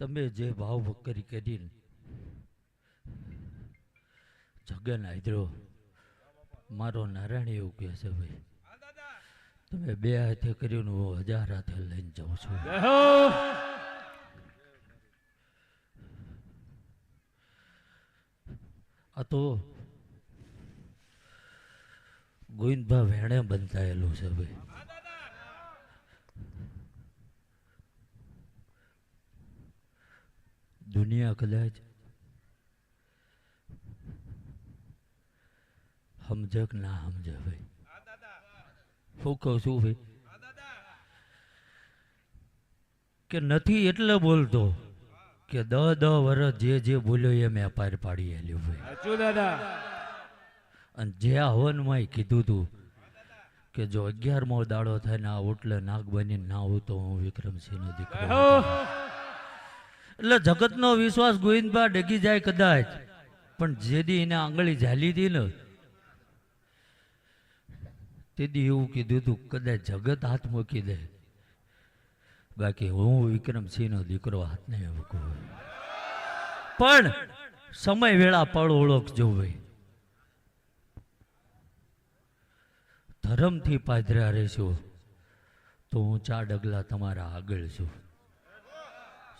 તમે જે ભાવ ભક્કરી કરીને જગન આદરો મારો નારાયણ એવું કહે છે ભાઈ, તમે બે હાથે કર્યું હું 1000 હાથે લઈને જાઉં છું. આ તો ગોવિંદભા વેણે બંધાયેલું છે ભાઈ. દુનિયા કદાચ સમજે કે ના સમજે ભાઈ, શું કહું છું ભાઈ, કે નથી એટલે બોલતો કે 10 વર્ષ જે બોલ્યો એ મેં પાર પાડી આલ્યું ભાઈ. અને જે આ હવનમાં કીધું તું કે જો 11મો દાડો થાય ને આ ઓટલે નાગ બની ના આવું તો હું વિક્રમસિંહનો દીકરો. એટલે જગતનો વિશ્વાસ ગોવિંદભા ડગી જાય કદાચ, પણ જેદી એને આંગળી ઝાલી હતી ને તેથી એવું કીધું તું કદાચ જગત હાથ મૂકી દે, બાકી હું વિક્રમસિંહનો દીકરો હાથ નહીં મૂકું. પણ સમય વેળા પળ ઓળખજો ભાઈ. ધર્મથી પાધરા રહેશો તો હું 4 ડગલા તમારા આગળ છું.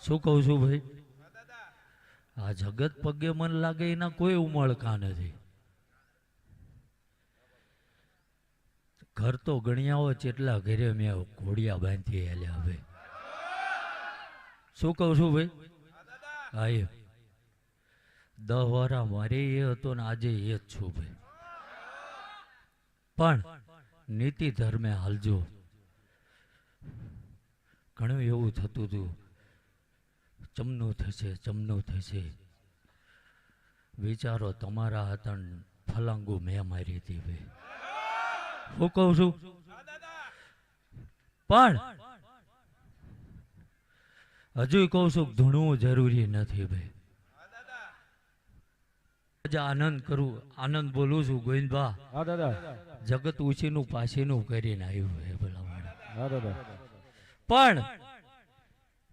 શું કહું છું ભાઈ, આ જગત પગે મન લાગે એના કોઈ ઉમળકા નથી. ઘર તો ગણ્યાઓ ચેટલા ઘરે મેં ઘોડિયા બાંધી આલ્યા ભાઈ. શું કહું છું ભાઈ, હા એ 10 વારા મારે એ હતો ને આજે એ જ છું ભાઈ. પણ નીતિ ધર્મે હાલજો. ઘણું એવું થતું હતું ચમનું થશે વિચારો તમારા હતા ફલાંગુ મેં મારી હતી ભાઈ. હું કહું છું, પણ હજુ કહું છું ધૂણવું જરૂરી નથી ભાઈ. આનંદ કરું, આનંદ બોલું છું ગોવિંદભા. જગત ઉછીનું પાછીનું કરીને આવ્યું હે ભલા. પણ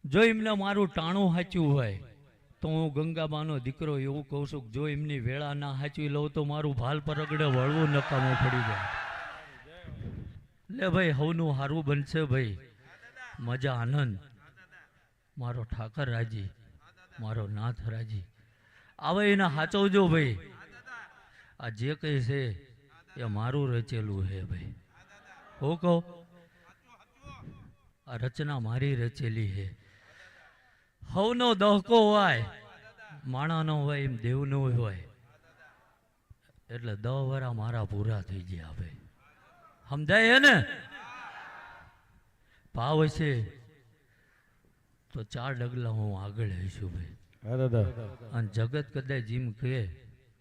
જો એમને મારું ટાણું સાચ્યું હોય તો હું ગંગાબાનો દીકરો એવું કહું છું, જો એમની વેળા ના સાચવી લઉં તો મારું ભાલ પરગડે વળવું નકામું પડી જાય. લે ભાઈ હવનું હારું બનશે ભાઈ, મજા આનંદ. મારો ઠાકર રાજી, મારો નાથ રાજી. આવે એના સાચવજો ભાઈ. આ જે કઈ છે એ મારું રચેલું છે ભાઈ. હું કહું, આ રચના મારી રચેલી છે. હવનો દહકો હોય માણાનો હોય એમ દેવનો હોય, એટલે 10 વરા મારા પૂરા થઈ ગયા ભાઈ. સમજાય ને? ભાવ હશે તો 4 ડગલા હું આગળ હઈશું ભાઈ. અને જગત કદાચ એમ કહે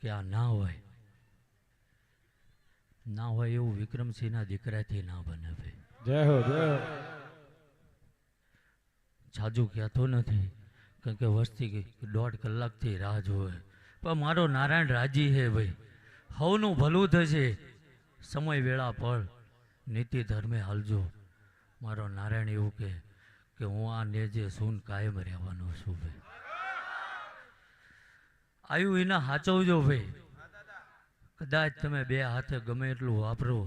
કે આ ના હોય એવું વિક્રમસિંહના દીકરાથી ના બને ભાઈ. જય હો જય હો. જાજુ કહેતો નથી કારણ કે વસ્તી 1.5 કલાકથી રાહ જોવે, પણ મારો નારાયણ રાજી હે ભાઈ. હવનું ભલું થશે. સમય વેળા પળ નીતિ ધર્મે હાલજો. મારો નારાયણ એવું કે હું આ નેજે સૂન કાયમ રહેવાનો છું ભાઈ. આયુ એના હાચવજો ભાઈ. કદાચ તમે 2 હાથે ગમે એટલું વાપરો,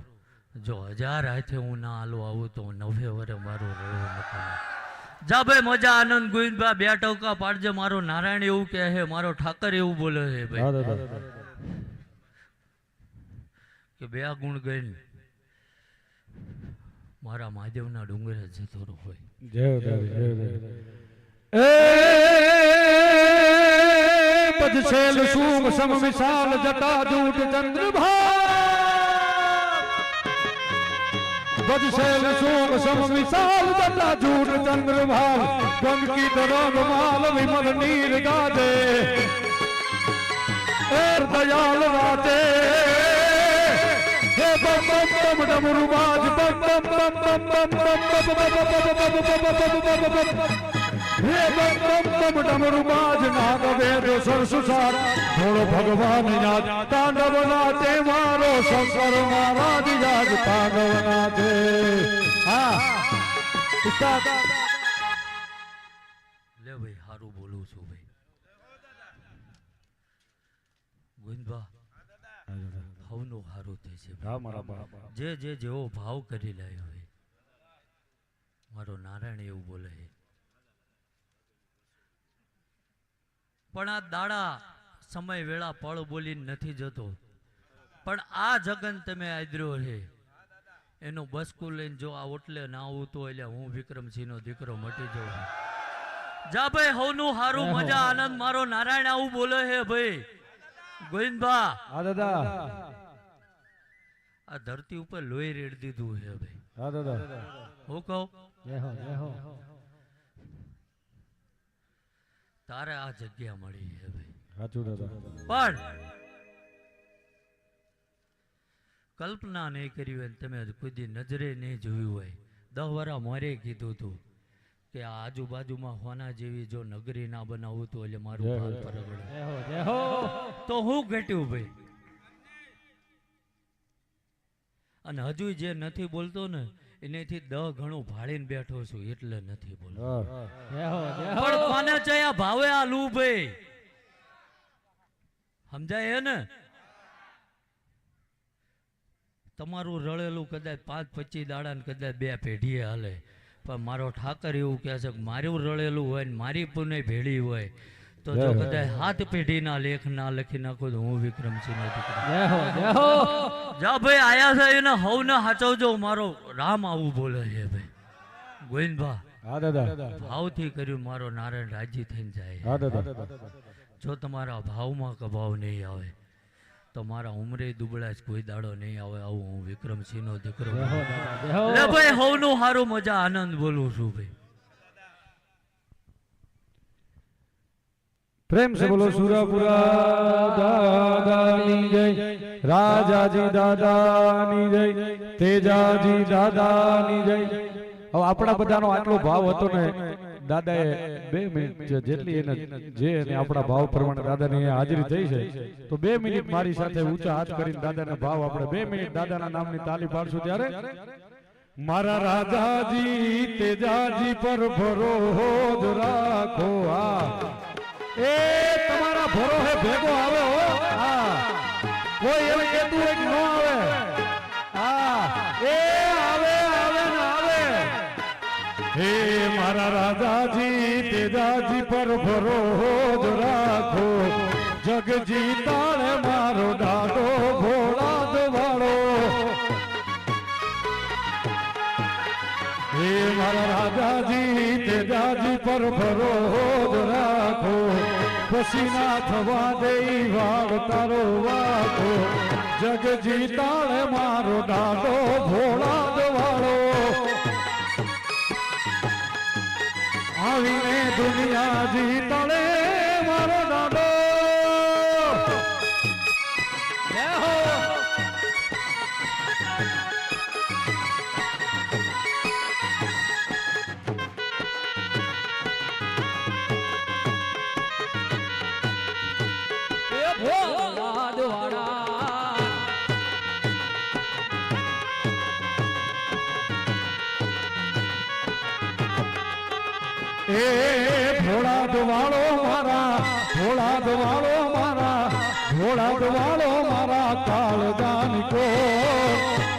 જો 1000 હાથે હું ના હાલો આવું તો 90 વરે મારું રડવું નકામું. જા ભાઈ મજા આનંદ. ગોવિંદભા 2 ટોકા પાડજે. મારો નારાયણ એવું કહે છે, મારો ઠાકર એવું બોલે છે ભાઈ કે 2 ગુણ ગઈને મારા મહાદેવના ડુંગરે જતો હોય. જય જય પજશેલ શુભ સમ વિશાલ જટા જૂટ ચંદ્રભાલ. પજશેલ શુભ સમ વિશાલ જટા જૂટ ચંદ્રભાલ. ગંદકી તરંગ માલ વિમલ નીર ગાજે. દયાલ રાતે હે બમ બમ બમ ડમરુ બાજ બમ બમ બમ બમ બમ બમ બમ બમ બમ બમ બમ બમ. હે બમ બમ ડમરુ બાજ નાદ વેદ સરસુસાર થોડો ભગવાન યાદ તાંડવ નાચે મારો શંકર મહારાજ યાદ તાંડવ નાચે હા ઉસ્તાદ લે ભાઈ હારું બોલું છું ભાઈ ગોવિંદબા ભાવનું હારું થઈ છે હા મારા બાપ જે જે જેવો ભાવ કરી લાયો હોય મારો નારાયણ એવું બોલે છે પણ આ દાડા સમય વેળા પળ બોલીને નથી જતો પણ આ જગન તમે આદર્યો છે એનું બસકું લઈને જો આ ઓટલે ના આવતો એટલે હું વિક્રમસિંહનો દીકરો મટી જાઉં જા ભાઈ હવનું હારું મજા આનંદ મારો નારાયણ આવું બોલે છે ભાઈ ગોવિંદબા હા દાદા આ ધરતી ઉપર લોહી રેડ દીધું છે ભાઈ હા દાદા હું કહું જય હો તારે આ જગ્યા મળી છે ભાઈ સાચું દાદા પણ કલ્પના નહીં કરી હોય તમે કોઈ દી નજરે નહીં જોયું હોય 10 વર્ષ મોરે કીધું તું કે આ આજુબાજુમાં હોના જેવી જો નગરી ના બનાવું તો એટલે મારું ભાલ પરગડે તો હું ઘટ્યું ભાઈ અને હજુ જે નથી બોલતો ને એનેથી 10 ગણું ભાળીને બેઠો છું એટલે નથી બોલતો પણ કોને ચાયા ભાવે આ લૂ ભાઈ સમજાય ને તમારું રળેલું કદાચ 5-25 દાડા ને કદાચ 2 પેઢીએ હાલે પણ મારો ઠાકર એવું કહે છે કે મારું રળેલું હોય ને મારી પુને ભેળી હોય તો જો કદાચ 7 પેઢીના લેખ ના લખી નાખો તો હું વિક્રમસિંહનો દીકરો જા ભાઈ આયા છે એને હવને હાચવજો મારો રામ આવું બોલે છે ભાઈ ગોવિંદબા હા દાદા ભાવથી કર્યું મારો નારાયણ રાજી થઈને જાય હા દાદા જો તમારા ભાવમાં કભાવ નહીં આવે તો મારા ઉમરે દુબળા જ કોઈ દાડો નહીં આવે આવું હું વિક્રમસિંહનો દીકરો લે ભાઈ હવનું હારું મજા આનંદ બોલું છું ભાઈ प्रेम से बोलो सुरापुरा दादानी जय राजाजी दादानी जय तेजाजी दादानी जय अब આપણા બધાનો આટલો ભાવ હતો ને દાદાએ 2 મિનિટ જેટલી એને જે અને આપણા ભાવ પ્રમાણે દાદાની હાજરી થઈ છે તો 2 મિનિટ મારી સાથે ઊંચા હાથ કરીને દાદાના ભાવ આપણે 2 મિનિટ દાદાના નામની તાલી પાડશું ત્યારે મારા રાજાજી તેજાજી પર ભરોસો રાખો આ એ તમારા ભરો હે ભેગો આવે હો હા કોઈ એમ કહેતું હોય કે ન આવે હા એ આવે આવે ને આવે હે મારા રાજાજી તેજાજી પર ભરોસો રાખો જગ જીતાડે મારો દાદો ભોળા દવાળો હે મારા રાજાજી તેજાજી પર ભરોસો રાખો પછી ના થવા દઈ વાળ તારો વાખો જગ જીતાડે મારો દાદો ભોળા દવાળો આવીને દુનિયા જીતાડે મારો દાદો જય હો એ ભોળા દવાળો મારા ભોળા દવાળો મારા ભોળા દવાળો મારા કાળદાન કો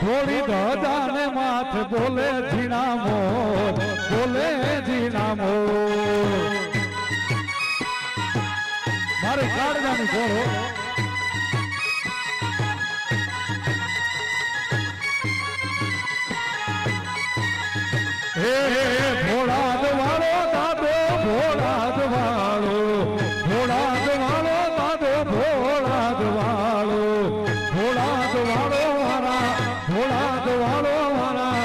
ભોળી દાદાને માથે બોલે જીણા મોર બોલે જીણા મોર મારે કાળદાન કોરો હે ભોળા દવાળો દાદો ભોળા દવાળો ભોળા દવાળો દાદો ભોળા દવાળો ભોળા દવાળો મારા ભોળા દવાળો મારા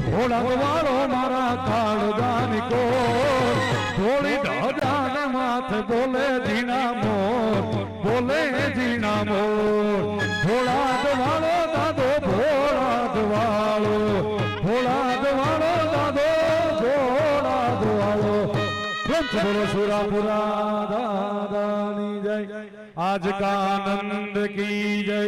ભોળા દવાળો મારા કાળદાન કો ભોળી દાદાને માથે બોલે જીણા મોર બોલે જીણા મોર ભોળા દવાળો દાદો ભોળા દવાળો ભોળા દવાળો દાદો ભોળા દવાળો પ્રેમ બોલો સુરાપુરા દાદાની જય આજ કા આનંદ કી જય